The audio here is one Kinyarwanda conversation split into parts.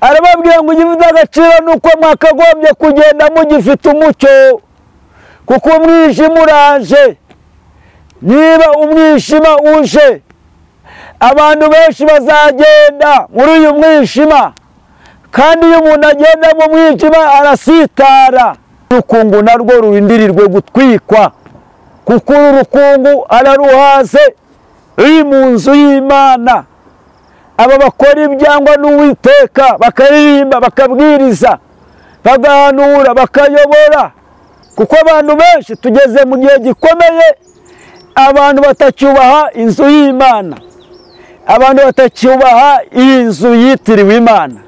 arababwira ngo igifite agaciro nuko mwakagombye kugenda mugifite umucyo, kuko umwijima uraje. Niba umwijima uje, abantu benshi bazagenda muri uyu mwijima, kandi iyo umuntu agenda mu mwijima arasitara. Urukungu narwo rurindirirwe gutwikwa, kuko uru rukungu araruhaze ruri mu nzu y'Imana. Aba bakora ibyangwa n'Uwiteka, bakaririmba, bakabwiriza, bagahanura, bakayobora, kuko abantu benshi tugeze mu gihe gikomeye, abantu batacyubaha inzu y'Imana, abantu batacyubaha iyi nzu yitiriwe Imana,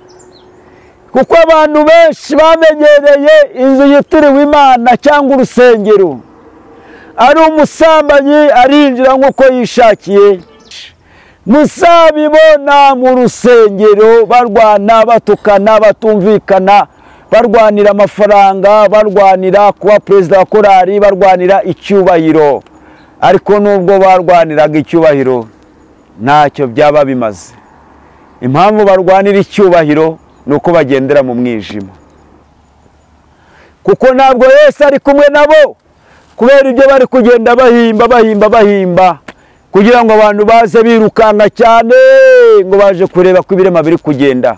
kuko abantu benshi bamenyereye inzu yitiriwe Imana cyangwa urusengero. Ari umusambanyi arinjira nk'uko yishakiye. Muzabibona mu rusengero barwana, batukana, batumvikana, barwanira amafaranga, barwanira kuba perezida wa korali, barwanira icyubahiro. Ariko nubwo barwaniraga icyubahiro ntacyo byaba bimaze. Impamvu barwanira icyubahiro nuko bagendera mu mwijima, kuko ntabwo Yesu ari kumwe nabo, kubera ibyo bari kugenda bahimba kugira ngo abantu baze birukanka cyane ngo baje kureba ko ibirema biri kugenda,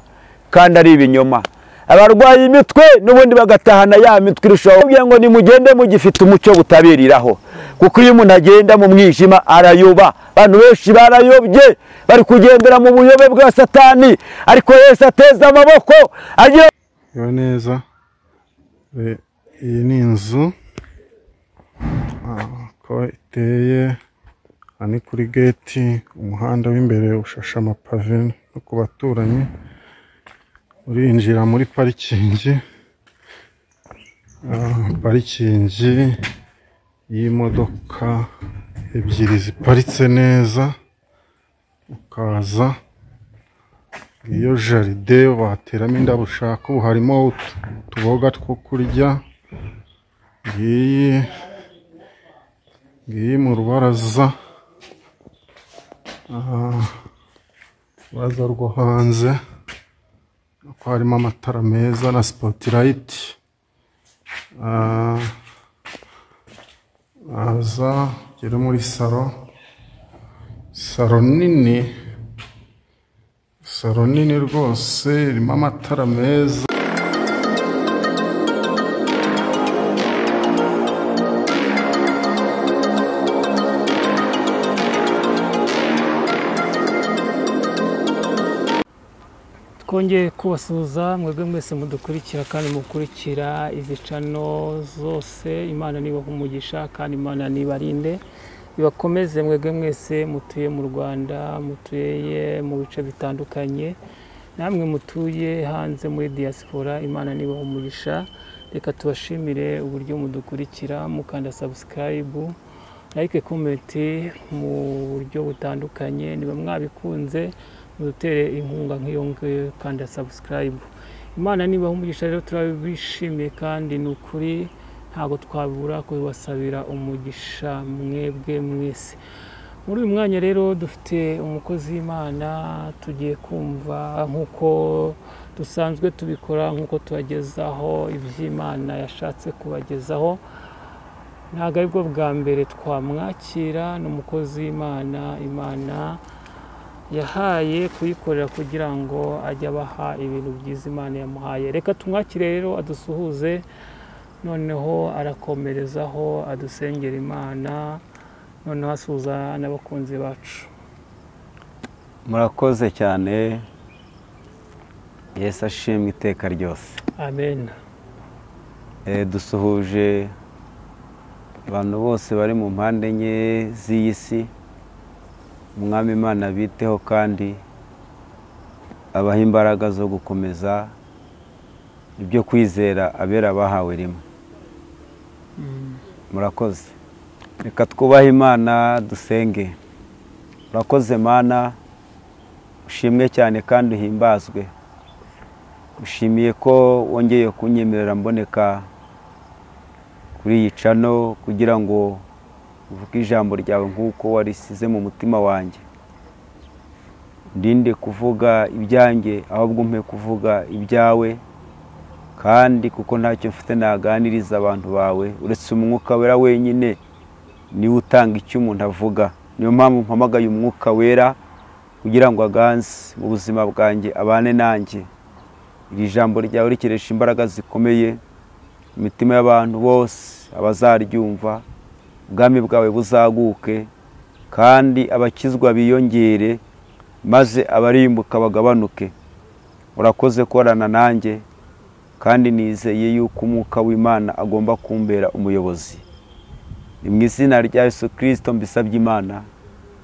kandi ari ibinyoma. Abarwaye imitwe n'ubundi bagatahana ya mitwe irushaho. Kugira ngo nimugende mugifite umucyo butabiriraho, kuko iyo umuntu agenda mu mwijima arayoba. Abantu benshi barayobye, bari kugendera mu buyobe bwa Satani, ariko Yesu ateza amaboko agira neza. Iyi ni inzu ko iteye, ani kuri gate, umuhanda w'imbere ushashe amapave no ku baturanyi. Urinjira muri parikingi, y'imodoka ebyiri ziparitse neza. Ukaza iyo jaride wateramo indabo ushaka. Ubu harimo utuboga two kurya. Ngiyi mu rubaraza, urubaraza rwo hanze, ko harimo amatara meza na spotlight. Aza ugere muri salo nini rwose, irimo amatara meza. Twongeye kubasuhuza mwebwe mwese mudukurikira kandi mukurikira izi channel zose. Imana nibahe umugisha kandi Imana nibarinde, ibakomeze mwebwe mwese mutuye mu Rwanda, mutuye mu bice bitandukanye, namwe mutuye hanze muri diaspora. Imana nibahe umugisha. Reka tubashimire uburyo mudukurikira, mukanda subscribe, like, comment mu buryo butandukanye. Niba mwabikunze mudutere inkunga nk'iyo ngiyo kandi subscribe. Imana nibahe umugisha. Rero turabishimiye kandi ni ukuri ntabwo twabura kubasabira umugisha mwebwe mwese. Muri uyu mwanya rero dufite umukozi w'Imana tugiye kumva, nk'uko dusanzwe tubikora, nk'uko tubagezaho iby'Imana yashatse kubagezaho. Ntabwo ari bwo bwa mbere twamwakira. Ni umukozi w'Imana, Imana yahaye kuyikorera kugira ngo ajye abaha ibintu byiza Imana yamuhaye. Reka tumwakire rero adusuhuze, noneho arakomerezaho adusengera Imana, noneho asuhuza n'abakunzi bacu. Murakoze cyane. Yesu ashimwe iteka ryose. Amen. Dusuhuje abantu bose bari mu mpande enye z'iyi si. Umwami Imana biteho kandi abaha imbaraga zo gukomeza ibyo kwizera abera bahawe rimwe. Murakoze. Reka twubahe Imana dusenge. Murakoze Mana, ushimwe cyane kandi uhimbazwe. Ushimiye ko wongeye kunyemerera mboneka kuri iyi channel kugira ngo uvuge ijambo ryawe nk'uko warisize mu mutima wanjye. ndinde kuvuga ibyanjye ahubwo umpe kuvuga ibyawe, kandi kuko ntacyo mfite naganiriza abantu bawe uretse umwuka wera wenyine niwe utanga icyo umuntu avuga. Niyo mpamvu mpamagaye umwuka wera kugira ngo aganze mu buzima bwanjye, abane nanjye. Iri jambo ryawe rikeresha imbaraga zikomeye mu mitima y'abantu bose, abazaryumva ubwami bwawe buzaguke, kandi abakizwa biyongere, maze abarimbuka bagabanuke. Urakoze korana nanjye, kandi nizeye yuko umwuka w'Imana agomba kumbera umuyobozi. Ni mu izina rya Yesu Kristo mbisabye Imana,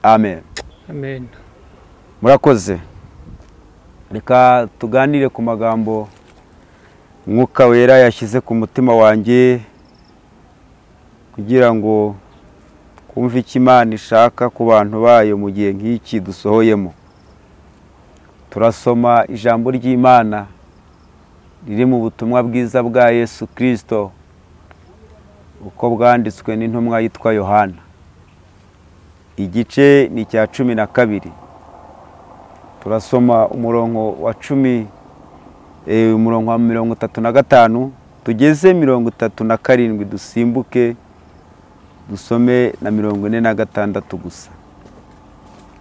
amen. Amen. Murakoze. Reka tuganire ku magambo umwuka wera yashyize ku mutima wanjye, kugira ngo kumve icyo Imana ishaka ku bantu bayo mu gihe nk'iki dusohoyemo. Turasoma ijambo ry'Imana riri mu butumwa bwiza bwa Yesu Kristo uko bwanditswe n'intumwa yitwa Yohana. Igice ni icya 12. Turasoma umurongo wa 10, umurongo wa 35 tugeze 37, dusimbuke dusome na 46 gusa.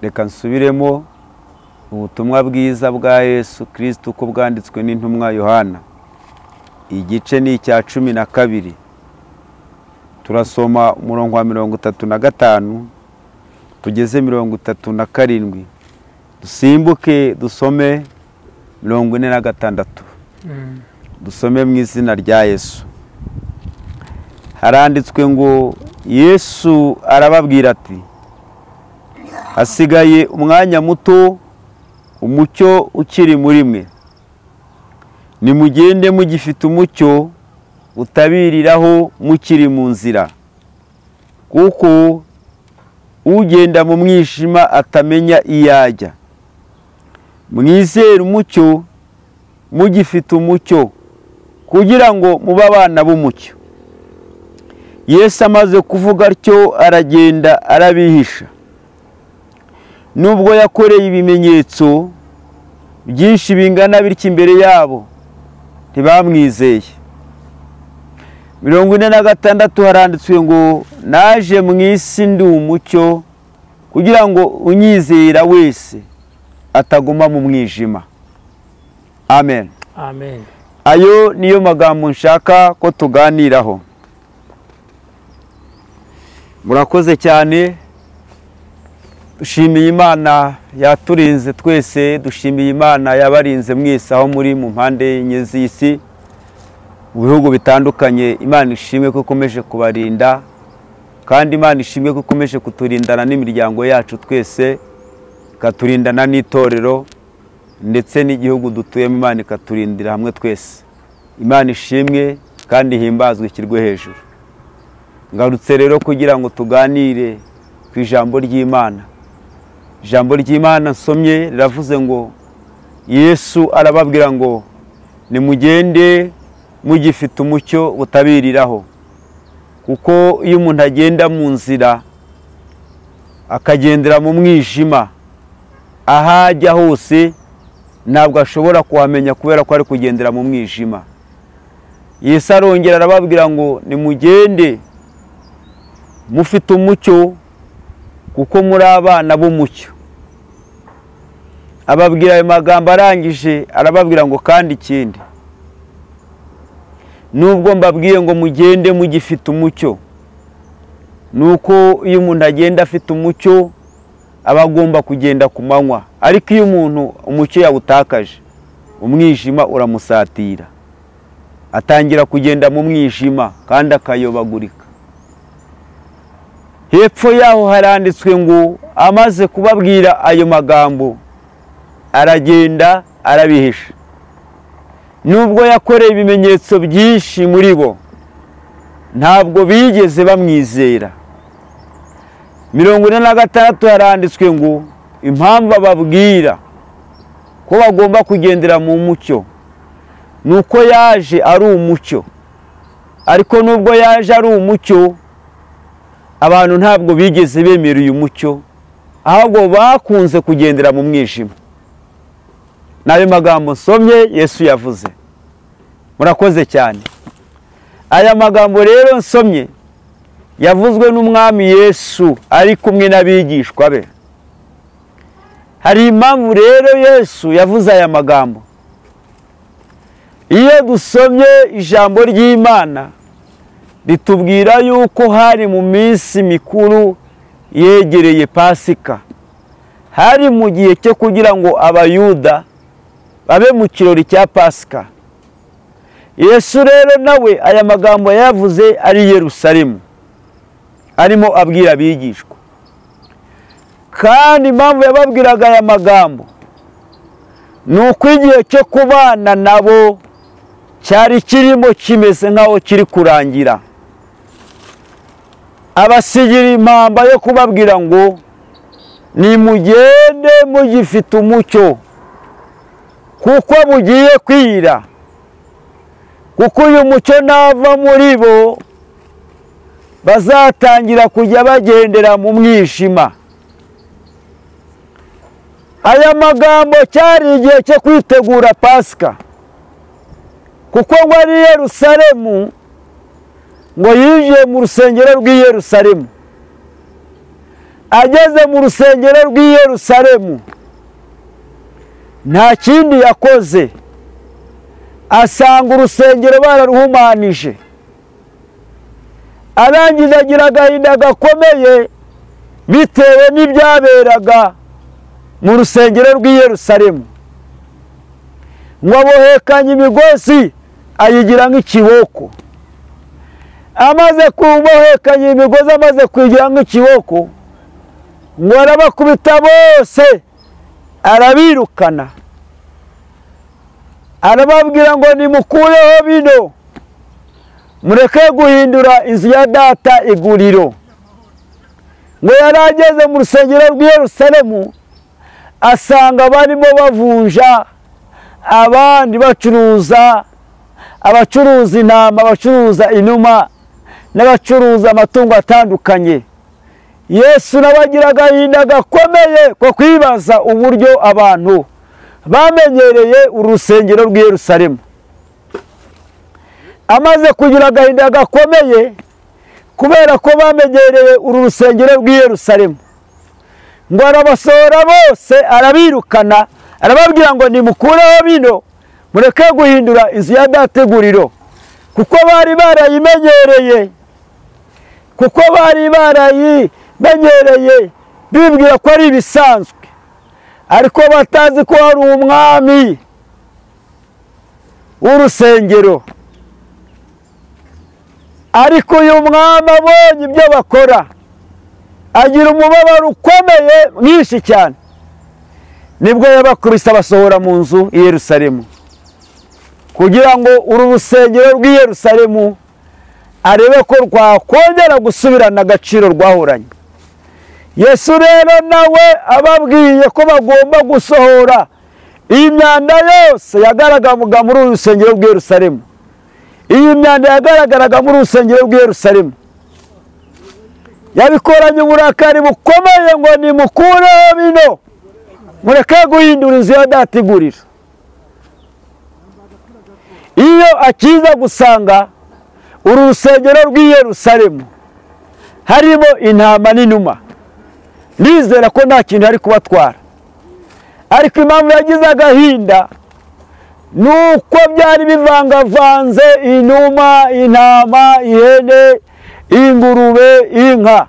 Reka nsubiremo ubutumwa bwiza bwa Yesu Kristo uko bwanditswe n'intumwa Yohana. Igice ni icya 12. Turasoma umurongo wa 35 tugeze 37, dusimbuke dusome 46. Dusome mu izina rya Yesu. Haranditswe ngo Yesu arababwira ati, hasigaye umwanya muto umucyo ukiri muri mwe. Nimugende mugifite umucyo utabiriraho mukiri mu nzira, kuko ugenda mu mwijima atamenya iyajya. Mwizere umucyo mugifite umucyo, kugira ngo mube abana b'umucyo. Yesu amaze kuvuga atyo aragenda arabihisha. Nubwo yakoreye ibimenyetso byinshi bingana bityo imbere yabo, ntibamwizeye. 46 haranditswe ngo naje mu isi ndi umucyo, kugira ngo unyizera wese ataguma mu mwijima. Amen. Amen. Ayo niyo magambo nshaka ko tuganiraho. Murakoze cyane. Dushimiye Imana yaturinze twese, dushimiye Imana yabarinze mwese aho muri mu mpande enye z'isi, mu bihugu bitandukanye. Imana ishimwe ko ikomeje kubarinda, kandi Imana ishimwe ko ikomeje kuturindana n'imiryango yacu twese, ikaturindana n'itorero ndetse n'igihugu dutuyemo. Imana ikaturindira hamwe twese. Imana ishimwe kandi himbazwe ikirwe hejuru. Ngarutse rero kugira ngo tuganire ku ijambo ry'Imana. Ijambo ry'Imana nsomye riravuze ngo Yesu arababwira ngo nimugende mugifite umucyo utabiriraho, kuko iyo umuntu agenda mu nzira akagendera mu mwijima, ahajya hose ntabwo ashobora kuhamenya kubera ko ari kugendera mu mwijima. Yesu arongera arababwira ngo nimugende mufite umucyo, kuko muri abana b'umucyo. Ababwira ayo magambo arangije arababwira ngo kandi ikindi, nubwo mbabwiye ngo mugende mugifite umucyo, nuko iyo umuntu agenda afite umucyo aba agomba kugenda ku manywa. Ariko iyo umuntu umucyo yawutakaje, umwijima uramusatira, atangira kugenda mu mwijima kandi akayobagurika. Hepfo yaho haranditswe ngo amaze kubabwira ayo magambo aragenda arabihisha. Nubwo yakoreye ibimenyetso byinshi muri bo, ntabwo bigeze bamwizera. 46 haranditswe ngo impamvu ababwira ko bagomba kugendera mu mucyo, nuko yaje ari umucyo. Ariko nubwo yaje ari umucyo, abantu ntabwo bigeze bemera uyu mucyo, ahubwo bakunze kugendera mu mwijima. n'ayo magambo nsomye Yesu yavuze. Murakoze cyane. Aya magambo rero nsomye yavuzwe n'umwami Yesu ari kumwe n'abigishwa be. Hari impamvu rero Yesu yavuze aya magambo. Iyo dusomye ijambo ry'Imana ritubwira yuko hari mu minsi mikuru yegereye Pasika. Hari mu gihe cyo kugira ngo abayuda babe mu kirori cya Pasika. Yesu rero nawe aya magambo yavuze ari Yerusalemu, arimo abwira abigishwa. Kandi impamvu yababwiraga aya magambo ni uko igihe cyo kubana nabo cyari kirimo kimeze nk'aho kiri kurangira. Abasigira impamba yo kubabwira ngo nimugende mugifite umucyo, kuko bugiye kwira, kuko uyu mucyo nava muri bo bazatangira kujya bagendera mu mwijima. Aya magambo cyari igihe cyo kwitegura Pasika, kuko ngo ari Yerusalemu, ngo yinjiye mu rusengero rw'i Yerusalemu. Ageze mu rusengero rw'i Yerusalemu nta kindi yakoze, asanga urusengero bararuhumanije. Arangije agira agahinda gakomeye bitewe n'ibyaberaga mu rusengero rw'i Yerusalemu. Ngo abohekanye imigozi ayigira nk'ikiboko. Amaze kubohekanya imigozi, amaze kuyigira nk'ikiboko, ngo arabakubita bose, arabirukana. Arababwira ngo nimukureho bino, mureke guhindura inzu ya data iguriro. Ngo yari ageze mu rusengero rw'i Yerusalemu, asanga barimo bavunja, abandi bacuruza, abacuruza intama, abacuruza inuma, n'abacuruza amatungo atandukanye. Yesu nabagira agahinda gakomeye ko kwibaza uburyo abantu bamenyereye urusengero rw'i Yerusalemu. Amaze kugira agahinda gakomeye kubera ko bamenyereye uru rusengero rw'i Yerusalemu, ngo arabasohora bose, arabirukana, arababwira ngo nimukureho bino, mureke guhindura inzu ya data iguriro. Kuko bari barayimenyereye, kuko bari barayimenyereye bibwira ko ari ibisanzwe, ariko batazi ko hari umwami w'urusengero. Ariko uyu mwami abonye ibyo bakora, agira umubabaro ukomeye mwinshi cyane. Nibwo yabakubise abasohora mu nzu i Yerusalemu, kugira ngo uru rusengero rw'i Yerusalemu arebe ko rwakongera gusubirana agaciro rwahoranye. Yesu rero nawe ababwiye ko bagomba gusohora iyi myanda yose yagaragaraga muri uru rusengero rw'i Yerusalemu. Iyi myanda yagaragaraga muri uru rusengero rw'i Yerusalemu, yabikoranye uburakari bukomeye ngo nimukureho bino, mureke guhindura inzu ya data iguriro. Iyo akiza gusanga uru rusengero rw'i Yerusalemu harimo intama n'inuma, nizera ko nta kintu ari kubatwara. Ariko impamvu yagize agahinda ni uko byari bivangavanze: inuma, intama, ihene, ingurube, inka.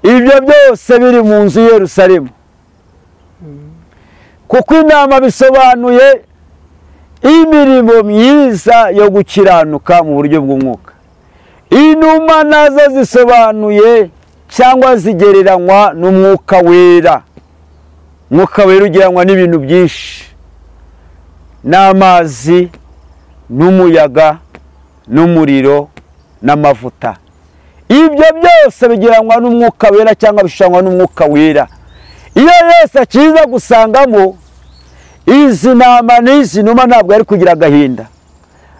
Ibyo byose biri mu nzu i Yerusalemu. Kuko intama bisobanuye imirimo myiza yo gukiranuka mu buryo bw'umwuka. Inuma nazo zisobanuye cyangwa zigereranywa n'umwuka wera. Umwuka wera ugereranywa n'ibintu byinshi: n'amazi, n'umuyaga, n'umuriro, n'amavuta. Ibyo byose bigereranywa n'umwuka wera cyangwa bishushanywa n'umwuka wera. Iyo Yesu akiza gusangamo izi ntama n'izi numa, ntabwo yari kugira agahinda.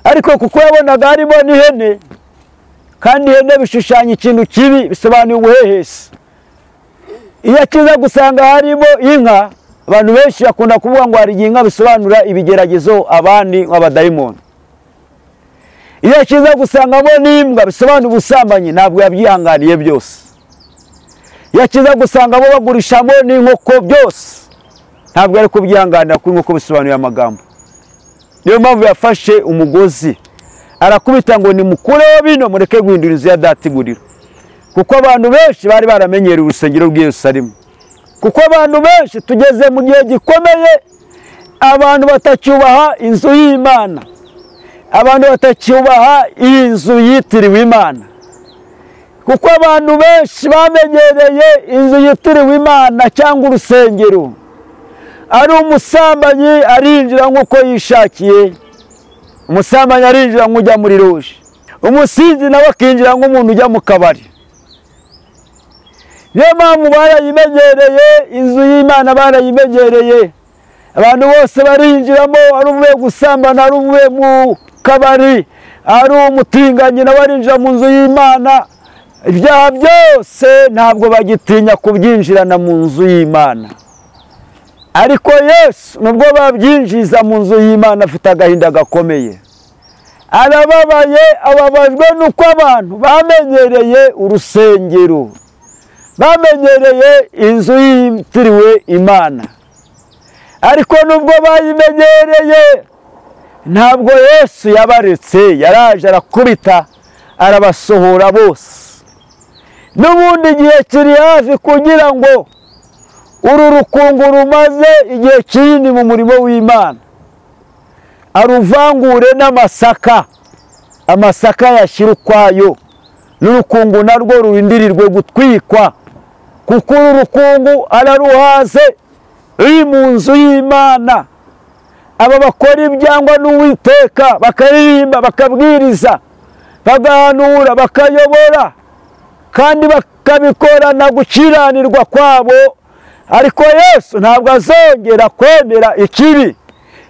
Ariko kuko yabonaga harimo n'ihene, kandi ihene bishushanya ikintu kibi, bisobanuye ubuhehesi. Iyo akiza gusanga harimo inka, abantu benshi bakunda kuvuga ngo hari igihe inka bisobanura ibigeragezo, abandi nk'abadayimoni. Iyo kiza gusangamo n'imbwa bisobanura ubusambanyi, ntabwo yabyihanganiye byose. Iyo kiza gusangamo bagurishamo n'inkoko byose, ntabwo ari kubyihanganira kuri nk'uko bisobanuye amagambo. Niyo mpamvu yafashe umugozi arakubita ngo nimukureho bino mureke guhindura inzu ya data iguriro. Kuko abantu benshi bari baramenyereye urusengero rw'i Yerusalemu. Kuko abantu benshi tugeze mu gihe gikomeye, abantu batacyubaha inzu y'Imana, abantu batacyubaha iyi nzu yitiriwe Imana. Kuko abantu benshi bamenyereye inzu yitiriwe Imana cyangwa urusengero. Ari umusambanyi arinjira nk'uko yishakiye, umusambanyi arinjira nk'ujya muri loje, umusinzi nawe akinjira nk'umuntu ujya mu kabari. Niyo mpamvu barayimenyereye inzu y'Imana, barayimenyereye. Abantu bose barinjiramo, ari uvuye gusambana, ari uvuye mu kabari, ari umutinganyi nawe arinjira mu nzu y'Imana. Ibyaha byose ntabwo bagitinya kubyinjirana mu nzu y'Imana. Ariko Yesu nubwo babyinjiza mu nzu y'Imana afite agahinda gakomeye. Arababaye, ababajwe nuko abantu bamenyereye urusengero, bamenyereye inzu yitiriwe Imana. Ariko nubwo bayimenyereye ntabwo Yesu yabaretse, yaraje arakubita arabasohora bose. N'ubundi igihe kiri hafi kugira ngo uru rukungu rumaze igihe kinini mu murimo w'Imana aruvangure n'amasaka, amasaka yashyira ukwayo, n'urukungu narwo rurindirirwe gutwikwa. Kuko uru rukungu araruhaze ruri mu nzu y'Imana. Aba bakora ibyangwa n'Uwiteka, bakaririmba, bakabwiriza, bagahanura, bakayobora, kandi bakabikorana gukiranirwa kwabo. Ariko Yesu ntabwo azongera kwemera ikibi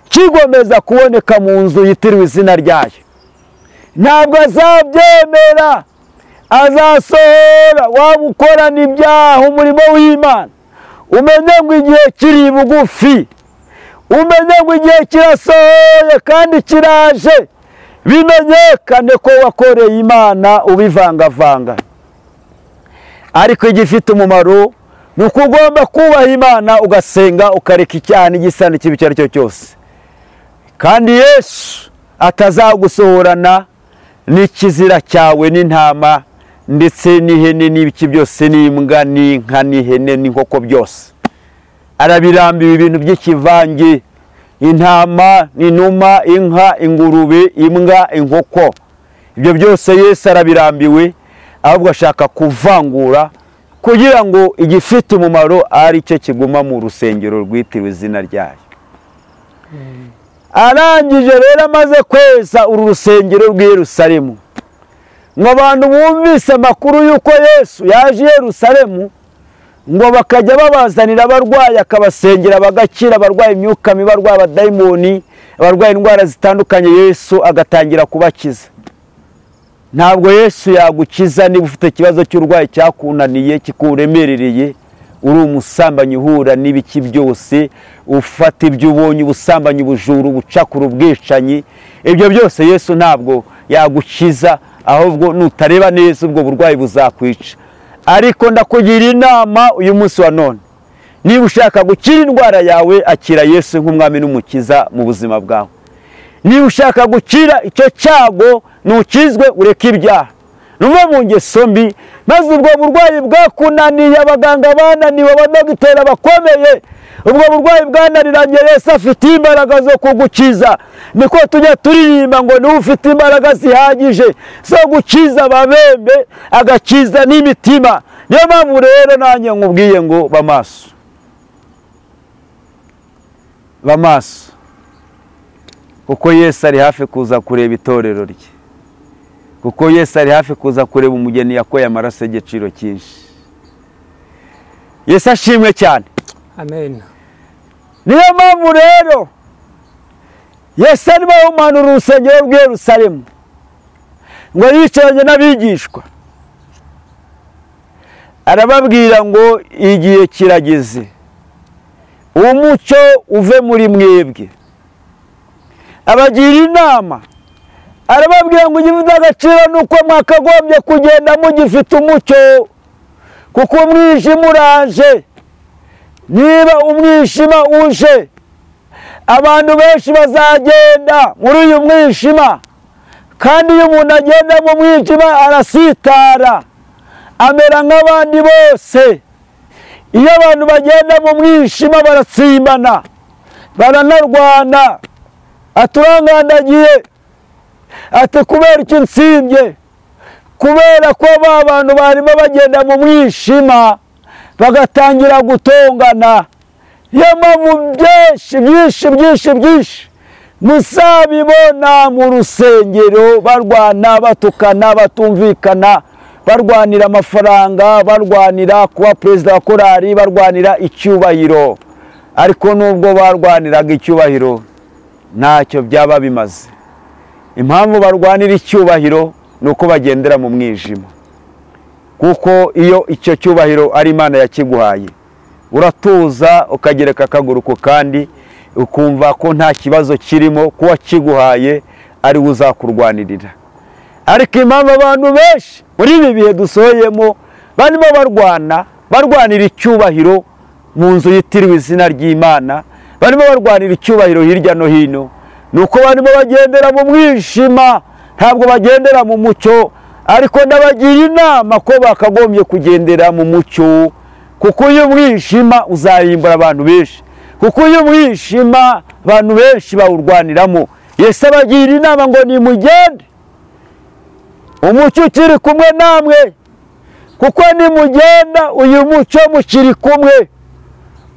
kigomeza kuboneka mu nzu yitiriwe izina ryayo. Ntabwo azabyemera. Azasohora waba ukorana ibyaha umurimo w'Imana, umenye ngo igihe kiri bugufi, umenye ngo igihe kirasohoye kandi kiraje, bimenyekane ko wakoreye Imana ubivangavanga. Ariko igifite umumaro ni uko ugomba kubaha Imana, ugasenga, ukareka icyaha n'igisa n'ikibi icyo ari cyo cyose. Kandi Yesu atazagusohorana n'ikizira cyawe n'intama ndetse n'ihene n'ibiki byose, n'imbwa n'inka n'ihene n'inkoko byose. Arabirambiwe ibintu by'ikivange, intama, inuma, inka, ingurube, imbwa, inkoko. Ibyo byose Yesu arabirambiwe, ahubwo ashaka kuvangura kugira ngo igifite umumaro ari cyo kiguma mu rusengero rwitiriwe izina ryayo. Arangije rero amaze kweza uru rusengero rw'i Yerusalemu, ngo abantu bumvise amakuru y'uko Yesu yaje i Yerusalemu, ngo bakajya babazanira abarwayi akabasengera bagakira, abarwaye imyuka mibi, abarwaye abadayimoni, abarwaye indwara zitandukanye, Yesu agatangira kubakiza. Ntabwo Yesu yagukiza niba ufite ikibazo cy'urwayi cyakunaniye kikuremerereye, uri umusambanyi uhura n'ibiki byose, ufata ibyo ubonye, ubusambanyi, ubujura, ubucakura, ubwicanyi, ibyo byose Yesu ntabwo yagukiza, ahubwo nutareba neza ubwo burwayi buzakwica. Ariko ndakugira inama uyu munsi wa none, niba ushaka gukira indwara yawe, akira Yesu nk'umwami n'umukiza mu buzima bwawe. Niba ushaka gukira icyo cyago, ntukizwe, ureke ibyaha, nuve mu ngeso mbi, maze ubwo burwayi bwakunaniye, abaganga bananiwe, abadogiteri bakomeye, ubwo burwayi bwananiranye, Yesu afite imbaraga zo kugukiza. Niko tujya turirimba ngo niwe ufite imbaraga zihagije zo gukiza ababembe, agakiza n'imitima. Niyo mpamvu rero nanjye nkubwiye ngo bamaso, bamaso, kuko Yesu ari hafi kuza kureba itorero rye, kuko Yesu ari hafi kuza kureba umugeni yakoye amaraso y'igiciro cyinshi. Yesu ashimwe cyane. Amen. Niyo mpamvu rero Yesu arimo ahumanura urusengero rw'i Yerusalemu, ngo yicaranye n'abigishwa, arababwira ngo igihe kirageze, umucyo uve muri mwebwe. Abagira inama, arababwira ngo igifite agaciro nuko mwakagombye kugenda mugifite umucyo, kuko umwijima uraje. Niba umwijima uje, abantu benshi bazagenda muri uyu mwijima, kandi iyo umuntu agenda mu mwijima arasitara, amera nk'abandi bose. Iyo abantu bagenda mu mwijima baratsimbana, baranarwana, aturangandagiye, ati kubera iki nsimbye? Kubera ko ba bantu barimo bagenda mu mwijima bagatangira gutongana. Niyo mpamvu byinshi muzabibona mu rusengero barwana, batukana, batumvikana, barwanira amafaranga, barwanira kuba perezida wa korali, barwanira icyubahiro. Ariko nubwo barwaniraga icyubahiro ntacyo byaba bimaze. Impamvu barwanira icyubahiro nuko bagendera mu mwijima, kuko iyo icyo cyubahiro ari Imana yakiguhaye, uratuza ukagereka akaguru ku kandi, ukumva ko nta kibazo kirimo, kuba kiguhaye ari we uzakurwanirira. Ariko impamvu abantu benshi muri ibi bihe dusohoyemo barimo barwanira icyubahiro mu nzu yitiriwe izina ry'Imana, barimo barwanira icyubahiro hirya no hino, nuko barimo bagendera mu mwijima, ntabwo bagendera mu mucyo. Ariko ndabagira inama ko bakagombye kugendera mu mucyo, kuko uyu mwijima uzarimbura abantu benshi, kuko uyu mwijima abantu benshi bawurwaniramo. Yesu abagira inama ngo nimugende, umucyo ukiri kumwe namwe, kuko nimugenda uyu mucyo mukiri kumwe,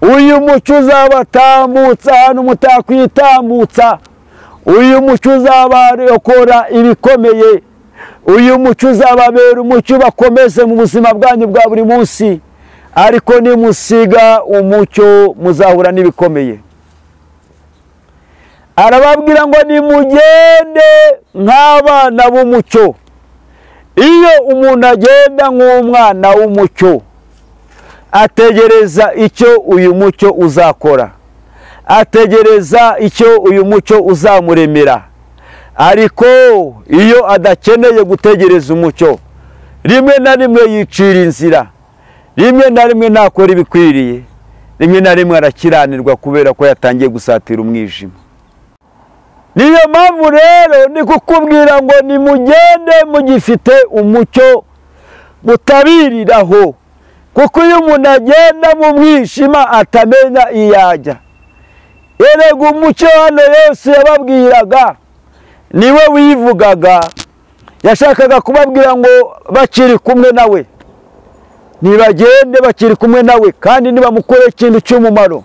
uyu mucyo uzabatambutsa ahantu mutakwitambutsa, uyu mucyo uzabarokora ibikomeye, uyu mucyo uzababera umucyo bakomeze mu buzima bwanyu bwa buri munsi. Ariko nimusiga umucyo muzahura n'ibikomeye. Arababwira ngo nimugende nk'abana b'umucyo. Iyo umuntu agenda nk'umwana w'umucyo, ategereza icyo uyu mucyo uzakora, ategereza icyo uyu mucyo uzamuremera. Ariko iyo adakeneye gutegereza umucyo, rimwe na rimwe yicira inzira, rimwe na rimwe ntakora ibikwiriye, rimwe na rimwe arakiranirwa kubera ko yatangiye gusatira umwijima. Niyo mpamvu rero ni kukubwira ngo nimugende mugifite umucyo mutabiriraho, kuko iyo umuntu agenda mu mwijima atamenya iyo ajya. Erega umucyo hano Yesu yababwiraga niwe wivugaga, yashakaga kubabwira ngo bakiri kumwe nawe, nibagende bakiri kumwe nawe, kandi nibamukure ikintu cy'umumaro,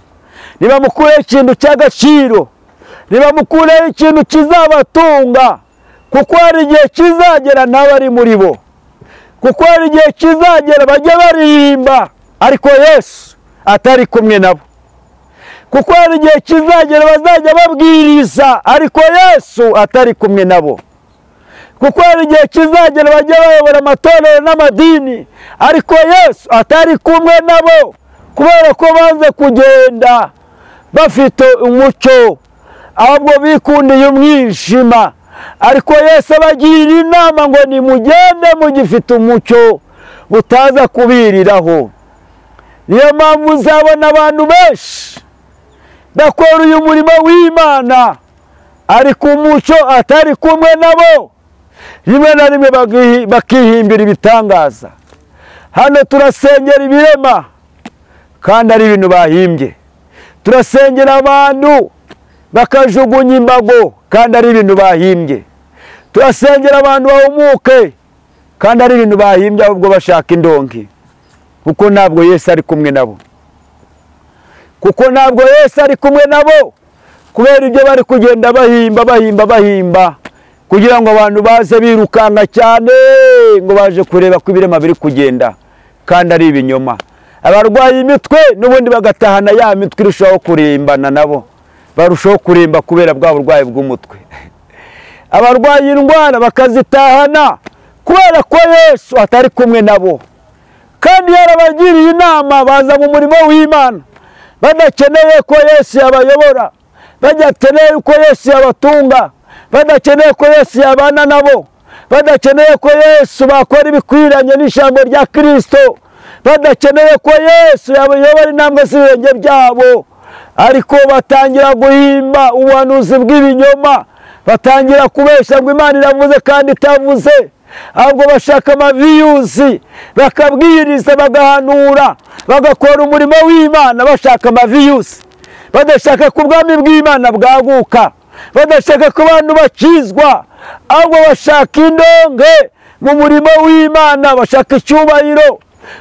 nibamukure ikintu cy'agaciro, nibamukure ikintu kizabatunga, kuko hari igihe kizagera nawe ari muri bo, kuko hari igihe kizagera bajya baririmba ariko Yesu atari kumwe nabo, kuko hari igihe kizagera bazajya babwiriza ariko Yesu atari kumwe nabo, kuko hari igihe kizagera bajya bayobora amatorero n'amadini ariko Yesu atari kumwe nabo, kubera ko banze kugenda bafite umucyo, ahubwo bikundiye umwijima. Ariko Yesu abagira inama ngo nimugende mugifite umucyo butaza kubiriraho. Niyo mpamvu uzabona abantu benshi bakora uyu murimo w'Imana ariko umucyo atari kumwe nabo, rimwe na rimwe bakihimbira ibitangaza. Hano turasengera ibirema kandi ari ibintu bahimbye, turasengera abantu bakajugunya imbago kandi ari ibintu bahimbye, turasengera abantu bahumuke kandi ari ibintu bahimbye, ahubwo bashaka indonke, kuko ntabwo Yesu ari kumwe nabo, kuko ntabwo Yesu ari kumwe nabo, kubera ibyo bari kugenda bahimba kugira ngo abantu baze birukanka cyane ngo baje kureba ko ibirema biri kugenda, kandi ari ibinyoma. Abarwaye imitwe n'ubundi bagatahana ya mitwe irushaho kurimbana nabo, barushaho kuremba kubera bwa burwayi bw'umutwe. Abarwaye indwara bakazitahana kubera ko Yesu atari kumwe nabo, kandi yarabagiriye inama baza mu murimo w'Imana, badakeneye ko Yesu yabayobora, badakeneye ko Yesu yabatunga, badakeneye ko Yesu yabana nabo, badakeneye ko Yesu bakora ibikwiranye n'ijambo rya Kristo, badakeneye ko Yesu yabayobora intambwe z'ibirenge byabo, ariko batangira guhimba ubuhanuzi bw'ibinyoma, batangira kubeshya ngo Imana iravuze kandi itavuze, ahubwo bashaka amaviyuzi, bakabwiriza, bagahanura, bagakora umurimo w'Imana bashaka amaviyuzi, badashaka ko ubwami bw'Imana bwaguka, badashaka ko abantu bakizwa, ahubwo bashaka indonke mu murimo w'Imana, bashaka icyubahiro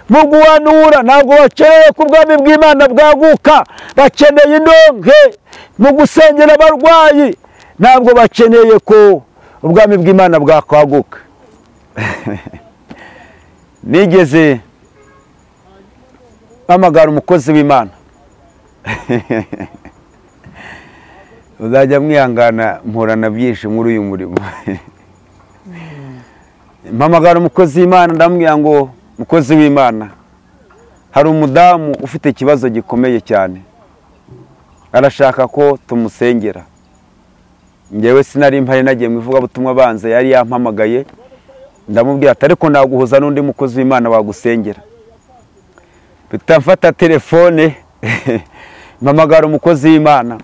mu guhanura. Ntabwo bakeneye ko ubwami bw'Imana bwaguka, bakeneye indonke mu gusengera abarwayi, ntabwo bakeneye ko ubwami bw'Imana bwakwaguka. Nigeze mpamagara umukozi w'Imana, uzajya mwihangana mpurana byinshi muri uyu murimo. Mpamagara umukozi w'Imana ndamubwira ngo mukozi w'Imana, hari umudamu ufite ikibazo gikomeye cyane, arashaka ko tumusengera. Ngewe sinari mpari, nagiye mu ivugabutumwa abanza, yari yampamagaye, ndamubwira ati ariko naguhuza n'undi mukozi w'Imana wagusengera. Mfata telefone mpamagara umukozi w'Imana,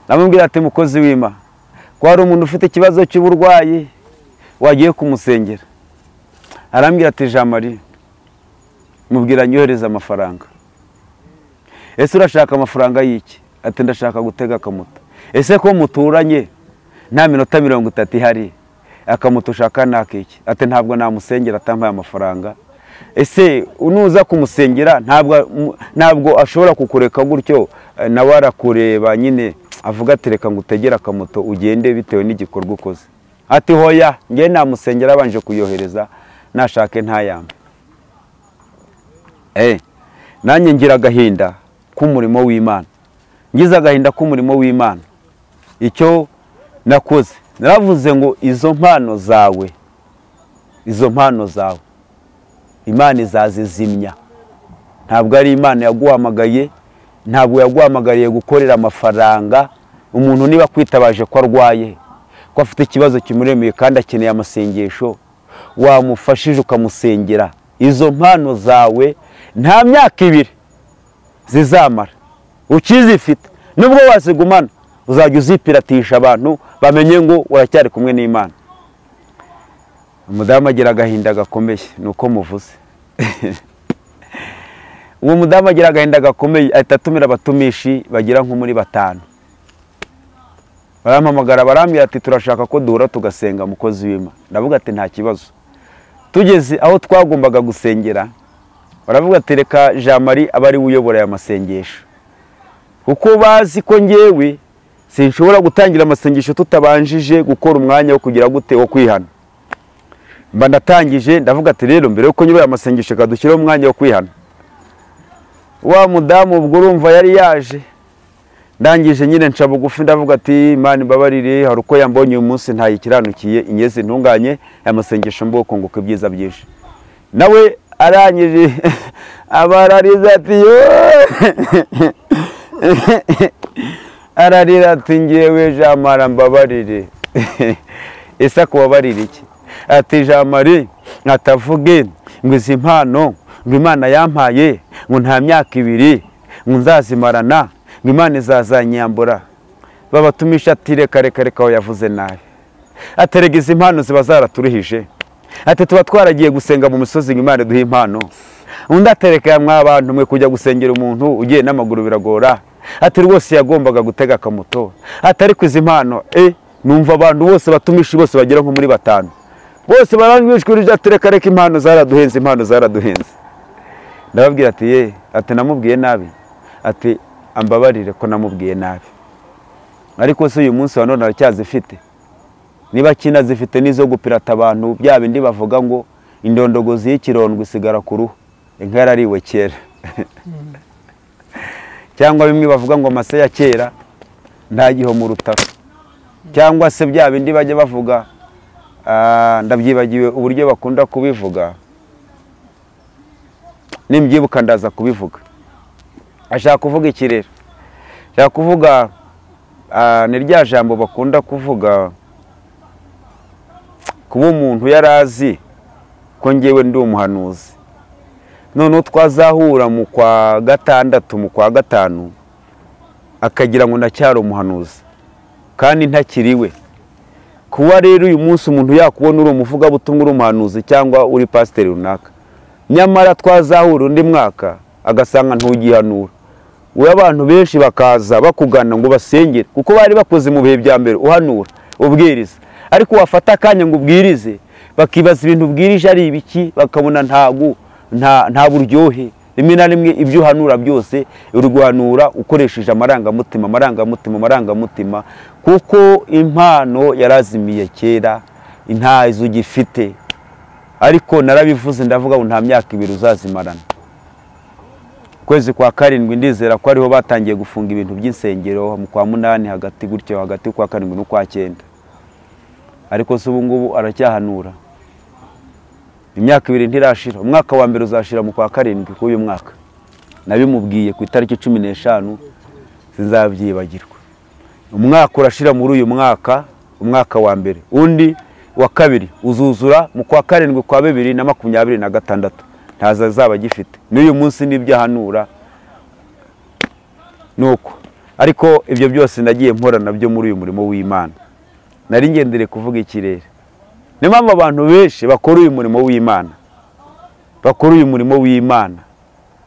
ndamubwira ati mukozi w'Imana, ko hari umuntu ufite ikibazo cy'uburwayi wagiye kumusengera. Arambwira ati Jean Marie, mubwira nyohereza amafaranga. Ese urashaka amafaranga y'iki? Ati ndashaka gutega akamoto. Ese ko muturanye nta minota 30 ihari, akamoto ushaka nakiki? Ati ntabwo namusengera atampaye amafaranga. Ese unuza kumusengera ntabwo ashobora kukureka gutyo, nawe arakureba nyine avuga ati reka ngutegera akamoto ugende bitewe n'igikorwa ukoze. Ati hoya, nge namusengera abanje kuyohereza, nashake ntayambe. Nanjye ngira agahinda k'umurimo w'Imana. Ngize agahinda k'umurimo w'Imana, icyo nakoze naravuze ngo izo mpano zawe Imana izazizimya. Ntabwo ari Imana yaguhamagaye, ntabwo yaguhamagariye gukorera amafaranga. Umuntu niba kwitabaje ko arwaye, ko afite ikibazo kimuremeye kandi akeneye amasengesho, wamufashije ukamusengera, izo mpano zawe nta myaka 2 zizamara ukizifite. Nubwo wazigumana uzajya uzipiratisha abantu bamenye ngo uracyari kumwe n'Imana. Umudamu agira agahinda gakomeye, nuko muvuze. Uwo mudamu agira agahinda gakomeye, ahita atumira abatumishi bagira nko muri 5. Barampamagara barambwira ati turashaka ko duhura tugasenga mukozi w'Imana. Ndavuga ati nta kibazo. Tugeze aho twagombaga gusengera, baravuga ati reka Jean Marie abari uyobora ya masengesho, kuko bazi ko ngewe sinshobora gutangira amasengesho tutabanjije gukora umwanya wo kugira gute wo kwihana. Mba ndatangije, ndavuga ati rero mbere yuko nyobora amasengesho kadushyiraho umwanya wo kwihana. Wa mudamu ubwo urumva yari yaje, ndangije nyine nca bugufi ndavuga ati Imana imbabarire, hari uko yambonye uyu munsi ntayikiranukiye, inyeze intunganye amasengesho mboko nguko ibyiza byinshi. Nawe arangije abarariza ati ararira ati ngewe Jean Marie mbabarire. Ese akubabarira iki? Ati Jean Marie natavuge ngo izi mpano ngo Imana yampaye ngo nta myaka 2 ngo nzazimarana, ngo Imana izazanyambura. Babatumisha ati reka aho yavuze nabi. Aterega izi mpano ziba zaraturuhije. Ati tuba twaragiye gusenga mu misozi ngo Imana duhe impano. Undi atereka ya mwabantu mwe kujya gusengera umuntu ugiye n'amaguru biragora. Ati rwose yagombaga gutega akamoto. Atari kwiza impano numva abantu bose batumishi bose bagira nko muri 5. Bose barangwishkurije ati reka impano zaraduhenze. Ndababwira ati ati namubwiye nabi. Ati ambabarire ko namubwiye nabi. Ariko se uyu munsi wa none aracyazifite. Niba kina zifite nizo gupirata abantu bya bindi bavuga ngo indondogozi y'ikirondwe isigara ku ruhu, inka yarariwe kera. Cyangwa bimwe bavuga ngo amase ya kera ntagiho mu rutaro. Cyangwa se bya bindi bajya bavuga, ndabyibagiwe uburyo bakunda kubivuga, nimbyibuka ndaza kubivuga. ashaka kuvuga iki rero? Ashaka kuvuga ni rya jambo bakunda kuvuga, kuba umuntu yarazi ko ngewe ndi umuhanuzi, noneho twazahura mu kwa gatandatu mu kwa gatanu akagira ngo ndacyari umuhanuzi kandi ntakiriwe. Kuba rero uyu munsi umuntu yakubona uri umuvugabutumwa, uri umuhanuzi cyangwa uri pasiteri runaka, nyamara twazahura undi mwaka agasanga ntugihanura, we abantu benshi bakaza bakugana ngo basengere kuko bari bakoze mu bihe bya mbere uhanura ubwiriza, ariko wafata akanya ngo ubwirize bakibaza ibintu ubwirije ari ibiki, bakabona nta buryohe. Rimwe na rimwe ibyo uhanura byose uri guhanura ukoresheje amarangamutima, kuko impano yarazimiye kera, intazo ugifite. Ariko narabivuze ndavuga ngo nta myaka 2 uzazimarana. Kwezi kwa 7 ndizera ko ariho batangiye gufunga ibintu by'insengero, mu kwa 8 hagati gutyo, hagati kwa 7 no kwa 9. Ariko se ubu ngubu aracyahanura. Imyaka 2 ntirashira, umwaka wa mbere uzashira mu kwa 7 k'uyu mwaka. Nabimubwiye ku itariki 15 sinzabyibagirwa. Umwaka urashira muri uyu mwaka, umwaka wa mbere. Undi wa kabiri uzuzura mu kwa 7 kwa 2026. Ntaza zaba gifite. N'uyu munsi nibyo ahanura nuko. Ariko ibyo byose nagiye mpora nabyo muri uyu murimo w'Imana. Nari ngendere kuvuga ikirere. Ni mpamvu abantu benshi bakora uyu murimo w'Imana,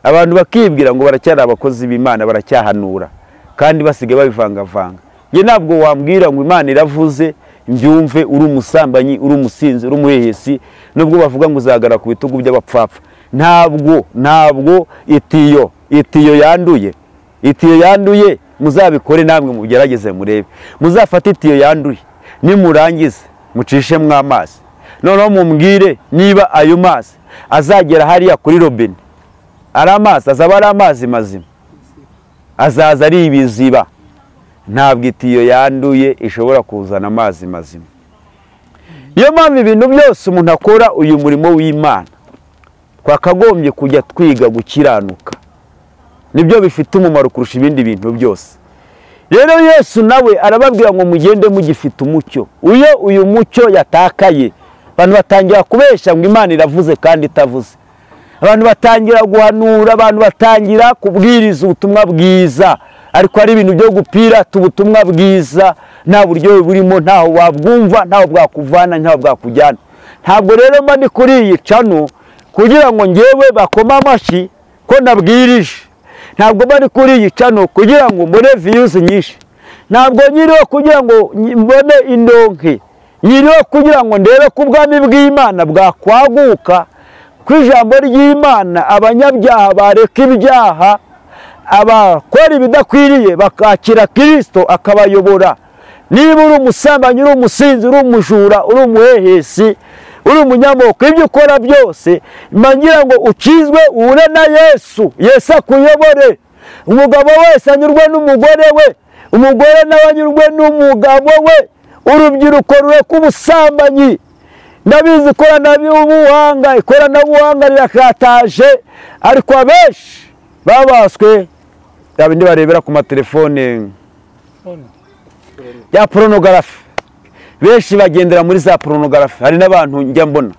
abantu bakibwira ngo baracyari abakozi b'Imana, baracyahanura kandi basigaye babivangavanga. Nge ntabwo wambwira ngo Imana iravuze mbyumve uri umusambanyi, uri umusinzi, uri umuhehesi, nubwo bavuga ngo uzagara ku bitugu by'abapfapfa. Ntabwo itiyo yanduye, muzabikore namwe mugerageze murebe. Muzafate itiyo yanduye, nimurangize mucishemwe amazi, noneho mumbwire niba ayo mazi azagera hariya kuri robine ari amazi, azaba ari amazi mazima, azaza ari ibiziba. Ntabwo itiyo yanduye ishobora kuzana amazi mazima. Niyo mpamvu ibintu byose umuntu akora uyu murimo w'Imana twakagombye kujya twiga gukiranuka, nibyo bifite umumaro kurusha ibindi bintu byose. Rero Yesu nawe arababwira ngo mugende mugifite umucyo. Uyu mucyo yatakaye, abantu batangira kubesha ngo Imana iravuze kandi itavuze. Abantu batangira guhanura, abantu batangira kubwiriza ubutumwa bwiza, ariko ari ibintu byo gupira ubutumwa bwiza, nta buryo burimo, ntaho wabwumva, ntaho bwakuvana, ntaho bwakujyana. Ntabwo rero mba ndi kuri iyi cano kugira ngo ngewe bakoma amashyi ko nabwirije. Ntabwo bari kuri iyi cano kugira ngo mbone views nyinshi. Ntabwo nyiriho kugira ngo mbone indonke. Nyiriho kugira ngo ndebe ko ubwami bw'Imana bwakwaguka, ku ijambo ry'Imana abanyabyaha bareka ibyaha, abakora ibidakwiriye bakakira Kristo akabayobora. Niba uri umusambanyi, uri umusinzi, uri umujura, uri umuhehesi, uri umunyamoko, ibyo ukora byose mbangira ngo ukizwe uhure na Yesu akuyobore. Umugabo wese anyurwe n'umugore we, umugore nawe anyurwe n'umugabo we. Urubyiruko rureka ubusambanyi. Ndabizi ikoranabuhanga rirakataje, ariko abenshi babaswe yabindi barebera ku matelefone ya pornography. Benshi bagendera muri za pornography. Hari n'abantu njya mbona,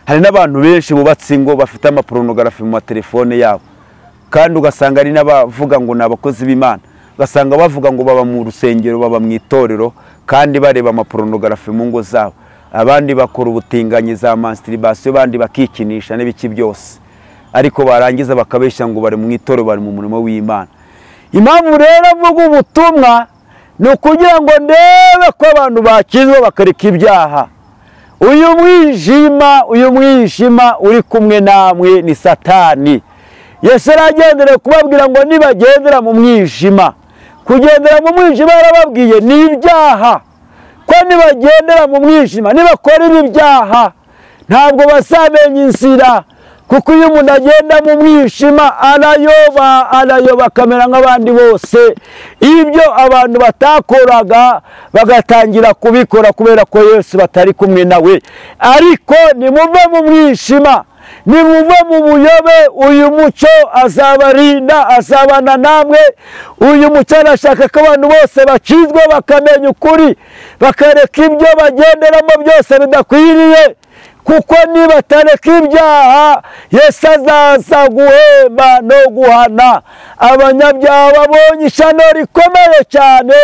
hari n'abantu benshi bubatse ingo bafite ama pornography mu matelefone yabo, kandi ugasanga ari n'abavuga ngo nabakozi b'Imana, ugasanga bavuga ngo baba mu rusengero, baba mu itorero, kandi bareba ama pornography mu ngo zabo. Abandi bakora ubutinganyi, za masturbation, abandi bakikinisha n'ibiki byose, ariko barangiza bakabeshya ngo bari mu itorero, bari mu murimo w'Imana. Impamvu rero avuga ubutumwa ni ukugira ngo ndebe ko abantu bakizwa bakareka ibyaha. Uyu mwijima uri kumwe namwe ni Satani. Yesu aragendera kubabwira ngo nibagendera mu mwijima. Kugendera mu mwijima yarababwiye ni ibyaha, ko nibagendera mu mwijima, nibakora ibi byaha ntabwo bazamenya inzira, kuko iyo umuntu agenda mu mwijima arayoba akamera nk'abandi bose. Ibyo abantu batakoraga bagatangira kubikora kubera ko Yesu batari kumwe nawe. Ariko nimuve mu mwijima nimuve mu buyobe, uyu mucyo azabarinda, azabana namwe. Uyu mucyo arashaka ko abantu bose bakizwa bakamenya ukuri, bakareka ibyo bagenderamo byose bidakwiriye, kuko nibatareka ibyaha Yesu azaza guhemba no guhana abanyabyaha. Babonye ishyano rikomeye cyane,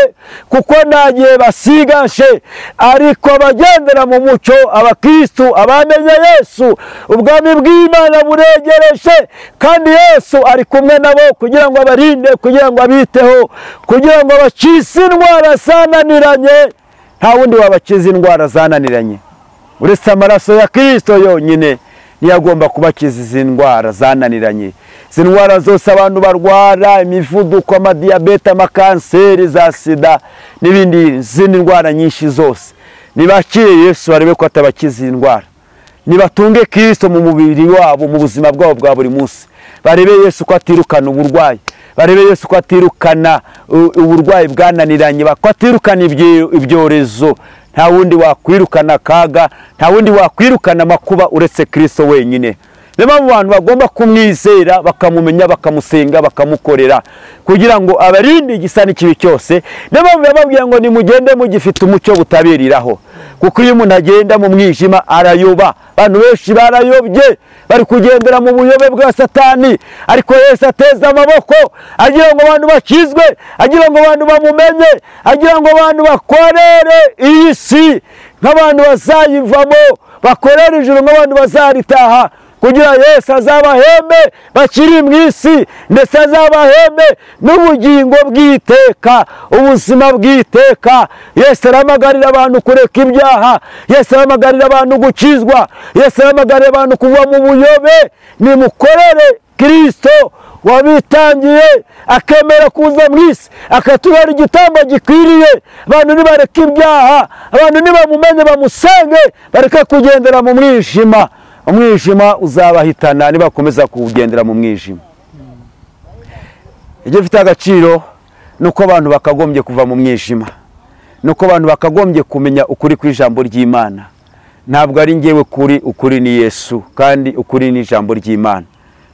kuko nta gihe basigashe, ariko abagendera mu mucyo, abakristu, abamenye Yesu, ubwami bw'Imana buregereje, kandi Yesu ari kumwe nabo kugira ngo abarinde, kugira ngo abiteho, kugira ngo bakize indwara zananiranye. Nta wundi wabakiza indwara zananiranye uretse amaraso ya Kristo yonyine niyo agomba kubakiza izi ndwara zananiranye. Izi ndwara zose abantu barwara, imivuduko, amadiyabete, amakanseri, za sida n'ibindi, zindi ndwara nyinshi zose, nibakire Yesu barebe ko atabakiza indwara. Nibatunge Kristo mu mubiri wabo, mu buzima bwabo bwa buri munsi. Barebe Yesu ko atirukana uburwayi, barebe Yesu ko atirukana uburwayi bwananiranye, ko atirukana ibyorezo. Nta wundi wakwirukana akaga, nta wundi wakwirukana amakuba uretse Kristo wenyine. Niyo mpamvu abantu bagomba kumwizera, bakamumenya, bakamusenga, bakamukorera, kugira ngo abarinde igisa n'ikibi cyose. Niyo mpamvu yababwiye ngo nimugende mugifite umucyo butabiriraho, kuko iyo umuntu agenda mu mwijima arayoba. Abantu benshi barayobye, bari kugendera mu buyobe bwa Satani, ariko Yesu ateza amaboko agira ngo abantu bakizwe, agira ngo abantu bamumenye, agira ngo abantu bakorere iyi si nk'abantu bazayivamo, bakorere ijuru nk'abantu bazaritaha, kugira Yesu azabahembe bakiri mu isi, ndetse azabahembe n'ubugingo bw'iteka, ubuzima bw'iteka. Yesu aramagarira abantu kureka ibyaha, Yesu aramagarira abantu gukizwa, Yesu aramagarira abantu kuva mu buyobe. Nimukorere Kristo wabitangiye, akemera kuza mu isi, akatubera igitambo gikwiriye. Abantu nibareka ibyaha, abantu nibamumenye, bamusenge, bareke kugendera mu mwijima. Umwijima uzabahitana nibakomeza kugendera mu mwijima. Ibyo bifite agaciro nuko abantu bakagombye kuva mu mwijima, nuko abantu bakagombye kumenya ukuri kw'ijambo ry'Imana. Ntabwo ari ngewe kuri, ukuri ni Yesu, kandi ukuri ni ijambo ry'Imana.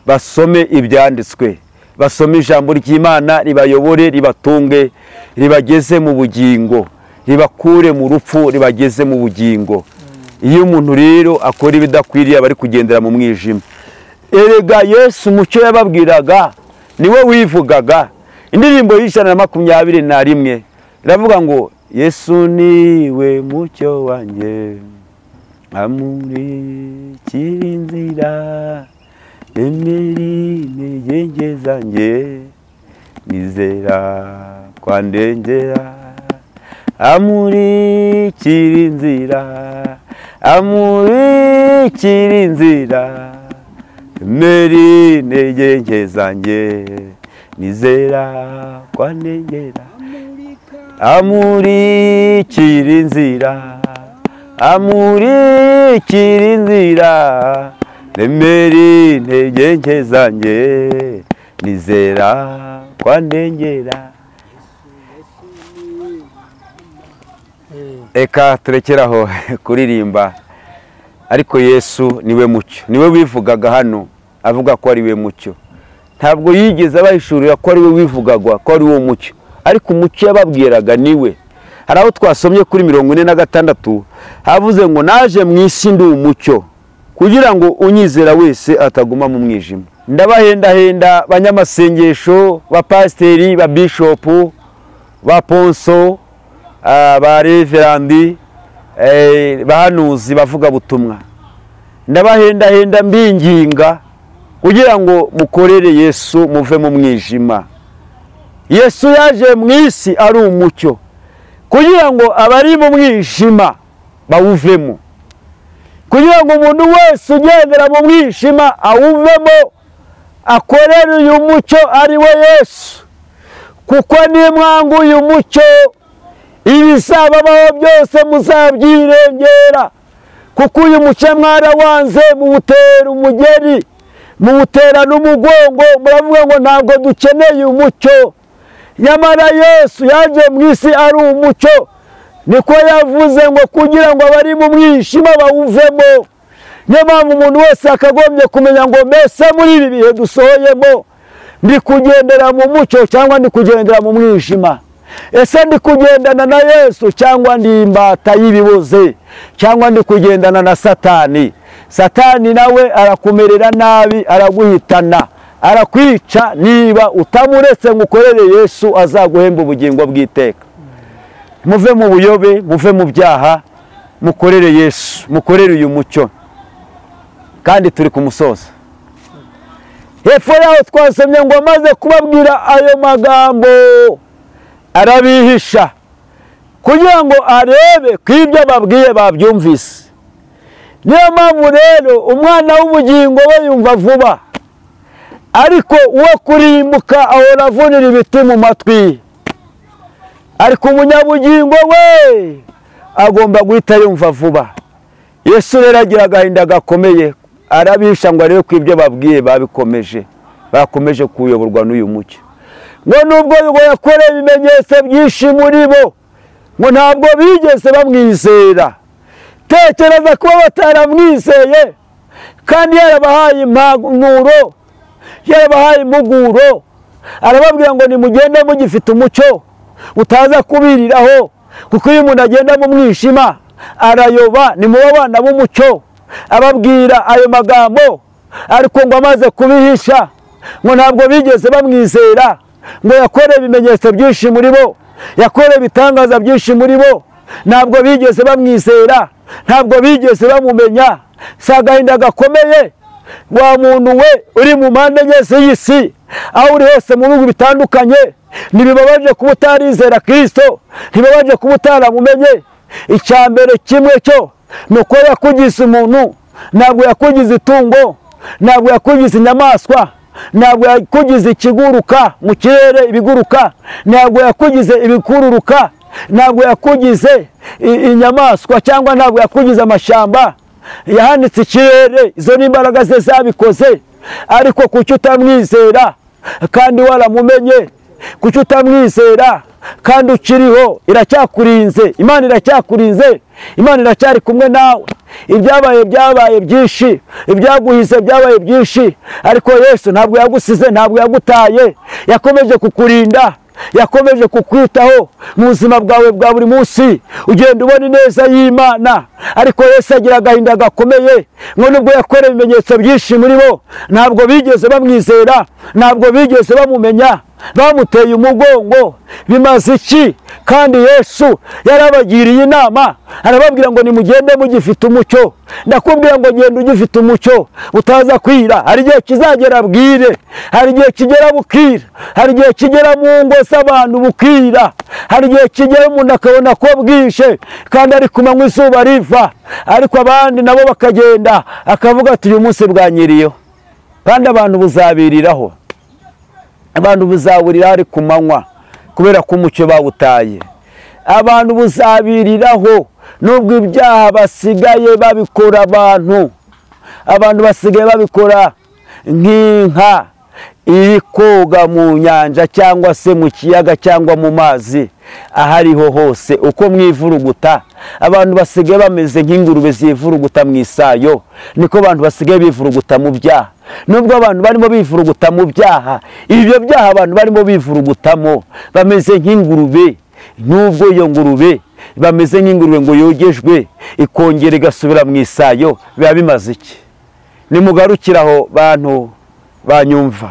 Basome ibyanditswe, basome ijambo ry'Imana, ribayobore, ribatunge, ribageze mu bugingo, ribakure mu rupfu, ribageze mu bugingo. Iyo umuntu rero akora ibidakwiriye aba ari kugendera mu mwijima. Erega Yesu umucyo yababwiraga niwe wivugaga. Indirimbo y'121 iravuga ngo Yesu niwe mucyo wanjye, amurikira inzira, emerine intege zanjye, nizera kwandengera. Amurikira inzira, amurikira inzira, emerine intege zanjye, nizera kwandengera. Amurikira inzira, amurikira inzira, emerine intege zanjye, nizera kwandengera. Eka turekeraho kuririmba, ariko Yesu niwe mucyo, niwe wivugaga hano avuga ko ari we mucyo. Ntabwo yigeze abahishurira ko ari we wivugagwa, ko ari wo mucyo, ariko umucyo yababwiraga niwe. Hari aho twasomye kuri 46 havuze ngo naje mu isi ndi umucyo, kugira ngo unyizera wese ataguma mu mwijima. Ndabahendahenda banyamasengesho, ba pasteri, ba bishopu, ba ponso, ba reverandi, bahanuzi, bavuga butumwa. Ndabahendahenda mbinginga kugira ngo mukorere Yesu, muve mu mwijima. Yesu yaje mu isi ari umucyo, kugira ngo abari mu mwijima bawuvemo, kugira ngo umuntu wese ugendera mu mwijima awuvemo, akorere uyu mucyo ari we Yesu. Kuko nimwanga uyu mucyo, ibizababaho byose muzabyirengera. Kuko uyu mucyo mwarawanze, muwutera umugeri, muwutera n'umugongo, muravuga ngo ntabwo dukeneye umucyo. Nyamara Yesu yaje mu isi ari umucyo, niko yavuze ngo kugira ngo abari mu mwijima bawuvemo. niyo mpamvu umuntu wese akagombye kumenya ngo mbese muri ibi bihe dusohoyemo ndi kugendera mu mucyo cyangwa ndi kugendera mu mwijima? Ese ndi kugendana na Yesu cyangwa ndi imbata y'ibibuze, cyangwa ndi kugendana na Satani? Satani nawe arakumerera nabi, araguhitana, arakwica niba utamuretse ngo ukorere Yesu, azaguhemba ubugingo bw'iteka. Muve mu buyobe, muve mu byaha, mukorere Yesu, mukorere uyu mucyo. Kandi turi ku musozo. Hepfo yaho twasomye ngo amaze kubabwira ayo magambo arabihisha kugira ngo arebe ko ibyo babwiye babyumvise. Niyo mpamvu rero umwana w'ubugingo we yumva vuba, ariko uwo kurimbuka ahora avunira ibiti mu matwi. Ariko umunyabugingo we agomba guhita yumva vuba. Yesu rero agira agahinda gakomeye, arabihisha ngo arebe ko ibyo babwiye bakomeje kuyoborwa n'uyu mucyo. Ngo nubwo yakoreye ibimenyetso byinshi muri bo, ngo ntabwo bigeze bamwizera. Tekereza kuba bataramwizeye kandi yarabahaye impanuro, yarabahaye impuguro, arababwira ngo nimugende mugifite umucyo utaza kubiriraho, kuko iyo umuntu agenda mu mwijima arayoba. Ni muba abana b'umucyo. Ababwira ayo magambo, ariko ngo amaze kubihisha ngo ntabwo bigeze bamwizera. Ngo yakoreye ibimenyetso byinshi muri bo, yakoreye ibitangaza byinshi muri bo, ntabwo bigeze bamwizera, ntabwo bigeze bamumenya. Si agahinda gakomeye wa muntu we uri mu mpande enye z'isi, aho uri hose mu bihugu bitandukanye? Ntibibabaje kuba utarizera Kristo, ntibibabaje kuba utaramumenye? Icya mbere kimwe cyo ni uko yakugize umuntu, ntabwo yakugize itungo, ntabwo yakugize inyamaswa, ntabwo yakugize ikiguruka mu kirere, ibiguruka, ntabwo yakugize ibikururuka, ntabwo yakugize inyamaswa, cyangwa ntabwo yakugize amashyamba. Yahanitse ikirere, izo ni imbaraga ze zabikoze. Ariko kuki utamwizera kandi waramumenye? Kuki utamwizera kandi ukiriho? Iracyakurinze, Imana iracyakurinze, Imana iracyari kumwe nawe. Ibyabaye byinshi, ibyaguhize byabaye byinshi, ariko Yesu ntabwo yagusize, ntabwo yagutaye. Yakomeje kukurinda, yakomeje kukwitaho mu buzima bwawe bwa buri munsi. Ugenda ubona ineza y'Imana. Ariko Yesu agira agahinda gakomeye ngo nubwo yakoreye ibimenyetso byinshi muri bo, ntabwo bigeze bamwizera, ntabwo bigeze bamumenya, bamuteye umugongo. Bimaze iki? Kandi Yesu yarabagiriye inama, arababwira ngo nimugende mugifite umucyo. Ndakubwira ngo genda ugifite umucyo utaza kwira. Hari igihe kizagera bwire, hari igihe kigera bukira, hari igihe kigera mu ngo z'abantu bukira, hari igihe kigera umuntu akabona ko bwishe kandi ari ku manywa izuba riva, ariko abandi nabo bakagenda akavuga ati uyu munsi bwanyiriyeho. Kandi abantu buzabiriraho, abantu buzaburira ari ku manywa kubera ko umucyo bawutaye. Abantu buzabiriraho nubwo ibyaha basigaye babikora. Abantu basigaye babikora nk'inka iri koga mu nyanja cyangwa se mu kiyaga cyangwa mu mazi, ahariho hose uko mwivuruguta. Abantu basigaye bameze nk'ingurube zivuruguta mu isayo, niko abantu basigaye bivuruguta mu byaha. Nubwo abantu barimo bivuruguta mu byaha, ibyo byaha abantu barimo bivurugutamo bameze nk'ingurube. Nubwo iyo ngurube bameze nk'ingurube ngo yogejwe ikongera igasubira mu isayo, biba bimaze iki? Nimugarukiraho bantu banyumva,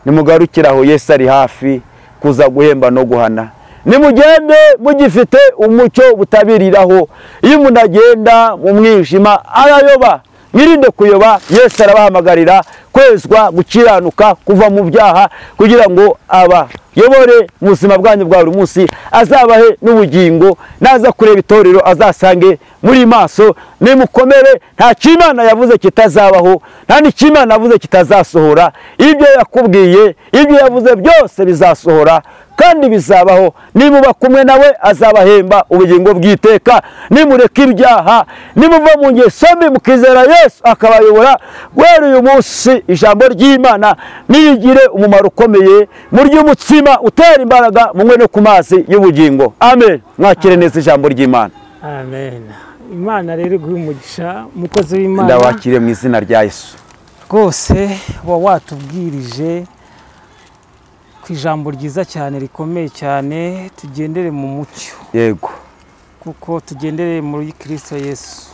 nimugarukiraho. Yesu ari hafi kuza guhemba no guhana. Nimugende mugifite umucyo butabiriraho. Iyo umuntu agenda mu mwijima arayoba. Mwirinde kuyoba. Yesu arabahamagarira kwezwa, gukiranuka, kuva mu byaha, kugira ngo abayobore mu buzima bwanyu bwa buri munsi, azabahe n'ubugingo. Naza kureba itorero azasange muri maso. Nimukomere, nta cy'Imana yavuze kitazabaho, nta n'Imana yavuze kitazasohora. Ibyo yakubwiye, ibyo yavuze byose bizasohora kandi bizabaho. Nimuba kumwe nawe azabahemba ubugingo bw'iteka. Nimureka ibyaha, nimuva mu ngeso mbi mukizera Yesu akabayobora, guhera uyu munsi ijambo ry'Imana nirigire umumaro ukomeye. Murye umutsima utera imbaraga, munywe no ku mazi y'ubugingo. Amen. Mwakire neza ijambo ry'Imana. amen. Imana rero iguhe umugisha umukozi w'Imana, ndawakire mu izina rya Yesu. rwose wa watubwirije ku ijambo ryiza cyane rikomeye cyane, tugendere mu mucyo, Yego, kuko tugendere muri Kristo Yesu.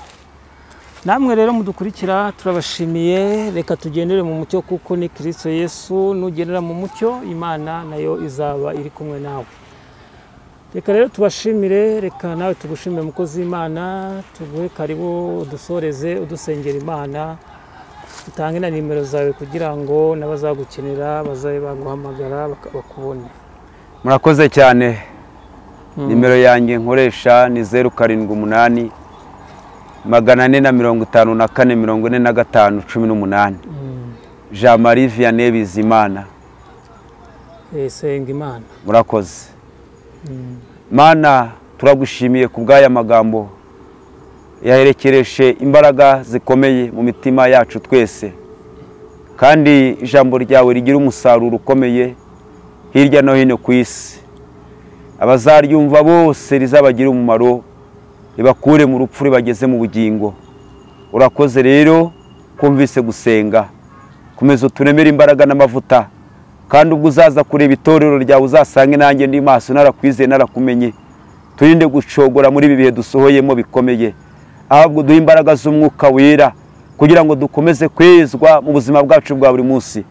Namwe rero mudukurikira turabashimiye, reka tugendere mu mucyo kuko ni Kristo Yesu. Nugendera mu mucyo, Imana nayo izaba iri kumwe nawe. Reka rero tubashimire, reka nawe tugushimire mukozi w'Imana, tuguhe karibu udusoreze udusengera Imana, utange na nimero zawe kugira ngo n'abazagukenera bazabe baguhamagara bakubone. murakoze cyane. Nimero yanjye nkoresha ni 078 454 45 18. Jean Marie Vianney Bizimana. Senga Imana. Murakoze. Mana, turagushimiye ku bw'aya magambo yaherekereshe imbaraga zikomeye mu mitima yacu twese, kandi ijambo ryawe rigira umusaruro ukomeye hirya no hino ku isi. Abazaryumva bose rizabagira umumaro, ribakure mu rupfu ribageze mu bugingo. Urakoze rero kumvise gusenga, komeza uturemere imbaraga n'amavuta, kandi ubwo uzaza kureba itorero ryawe uzasange nanjye ndi maso narakwizeye narakumenye. Turinde gucogora muri ibi bihe dusohoyemo bikomeye, ahubwo duhe imbaraga z'umwuka wera kugira ngo dukomeze kwezwa mu buzima bwacu bwa buri munsi,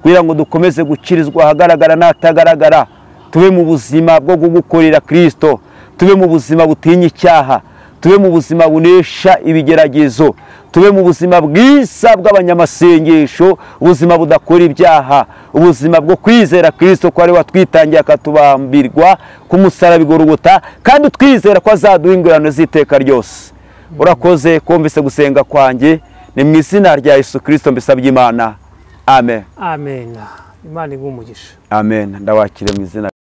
kugira ngo dukomeze gukirizwa ahagaragara n'atagaragara, tube mu buzima bwo gukorera Kristo, tube mu buzima butinya icyaha, tube mu buzima bunesha ibigeragezo, tube mu buzima bwiza bw'abanyamasengesho, ubuzima budakora ibyaha, ubuzima bwo kwizera Kristo ko ari we watwitangiye akatubambirwa ku musaraba i Golgotha, kandi twizera ko azaduha ingororano z'iteka ryose. Urakoze kumvise gusenga kwanjye, ni mu izina rya Yesu Kristo mbisabye Imana. Amen. Amen. Imana iguhe umugisha. Amen. Ndawakire mu izina